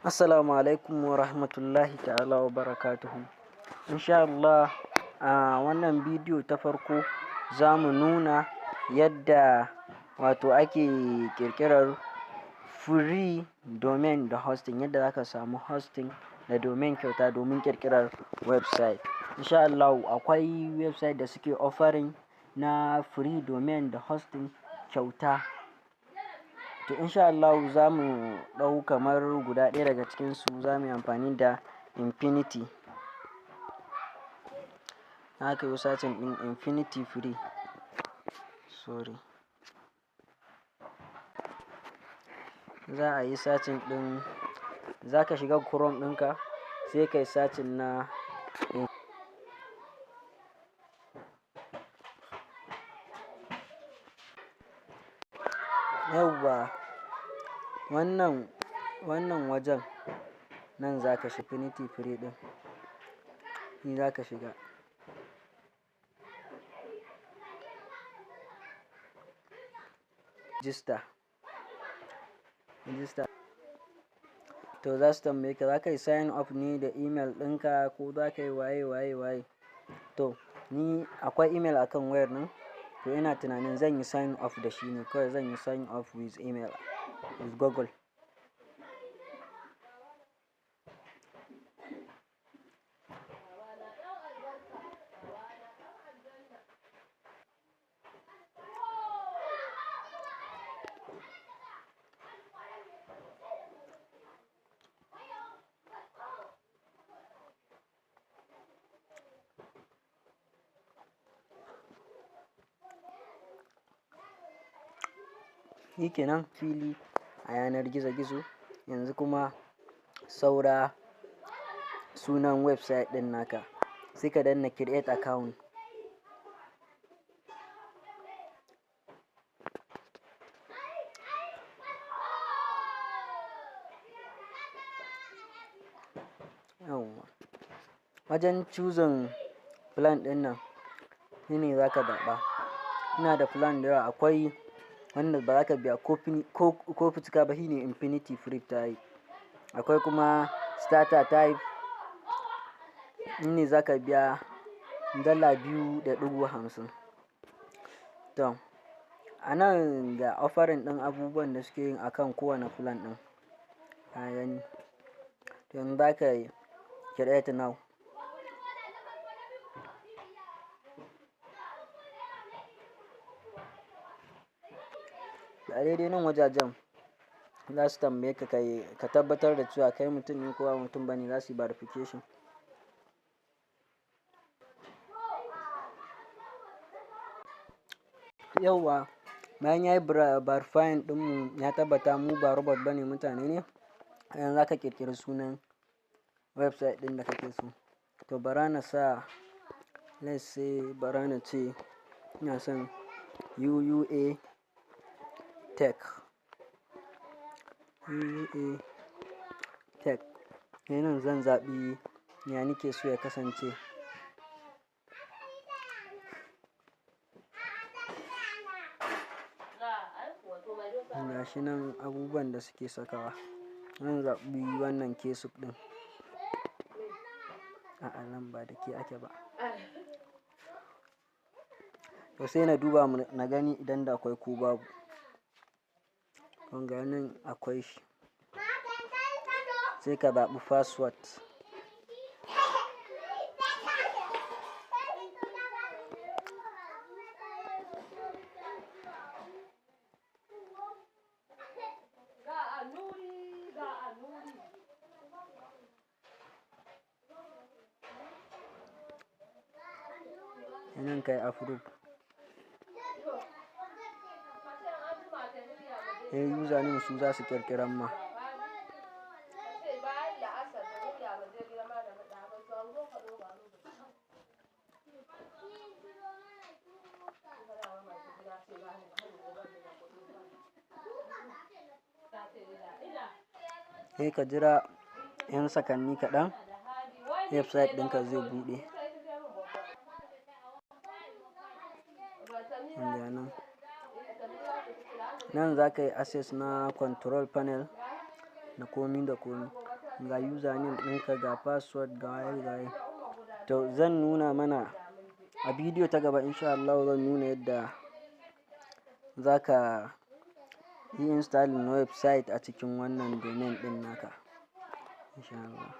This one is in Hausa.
Assalamu alaikum wa rahmatullahi ta'ala wa barakatuhu. Insha Allah a wannan bidiyo ta farko za mu nuna yadda ake ƙirƙirar free domain da hosting, yadda za ka samu hosting da domain kyauta domin ƙirƙirar website. Insha Allah akwai website da suke offering na free domain da hosting kyauta. To insha Allah za mu ɗau kamar guda ɗaya daga cikinsu, za mu yi amfani da Infinity. Haka yi searching ɗin Infinity free. Za a yi searching ɗin, za ka shiga Chrome ɗinka sai ka yi searching na yauwa wannan wajen nan za ka shiga Infinity free ɗin, ni za ka shiga. Register. To za su tambaye ka za ka yi sign up ne da email ɗinka ko za ka yi waye. To ni akwai email akan wayar nan, to ina tunanin zan yi sign up da shi ne kawai, zan yi sign up with email with Google. Shi kenan fili a yanar gizo-gizo. Yanzu kuma saura sunan website ɗin naka, sai ka danna create account. Wajen choosing plan ɗin nan shine za ka zaɓa. Ina da plan da yawa, akwai wanda ba za ka biya ko fitika ba, shine Infinity free type. Akwai kuma starter type, shine za ka biya $2.50. To a nan ga offering ɗin abubuwan da suke yin akan kowane plan ɗin ka gani. To yanzu za ka yi create now. A daidai nan wajajen za su tambaye ka ka tabbatar da cewa kai mutum ne ko ba mutum bane, za su yi verification. Yauwa bayan ya yi verifying ɗinmu ya tabbata mu ba robot bane, mutane ne. Yanzu za ka ƙirƙiri sunan website ɗin da kake so. To bara na sa, let's say bara na ce ina son UUA Tech. Nan zan zaɓi ya nike so ya kasance. Ga shi nan abubuwan da suke sakawa. Zan zaɓi wannan kesuf ɗin. A'a nan ba da ke ake ba. To sai na duba na gani idan da akwai ko babu. Ga nan akwai shi. Sai ka zaɓi password. Nan kai approve. Username su za su ƙirƙiran ma. Sai ka jira 'yan sakanni kaɗan, website ɗinka zai buɗe. Nan za ka yi access na control panel da komi da komi. ga username ɗinka, ga password, ga waye. To zan nuna mana a bidiyo ta gaba insha Allah, zan nuna yadda za ka yi installing website a cikin wannan domain ɗin naka insha Allah.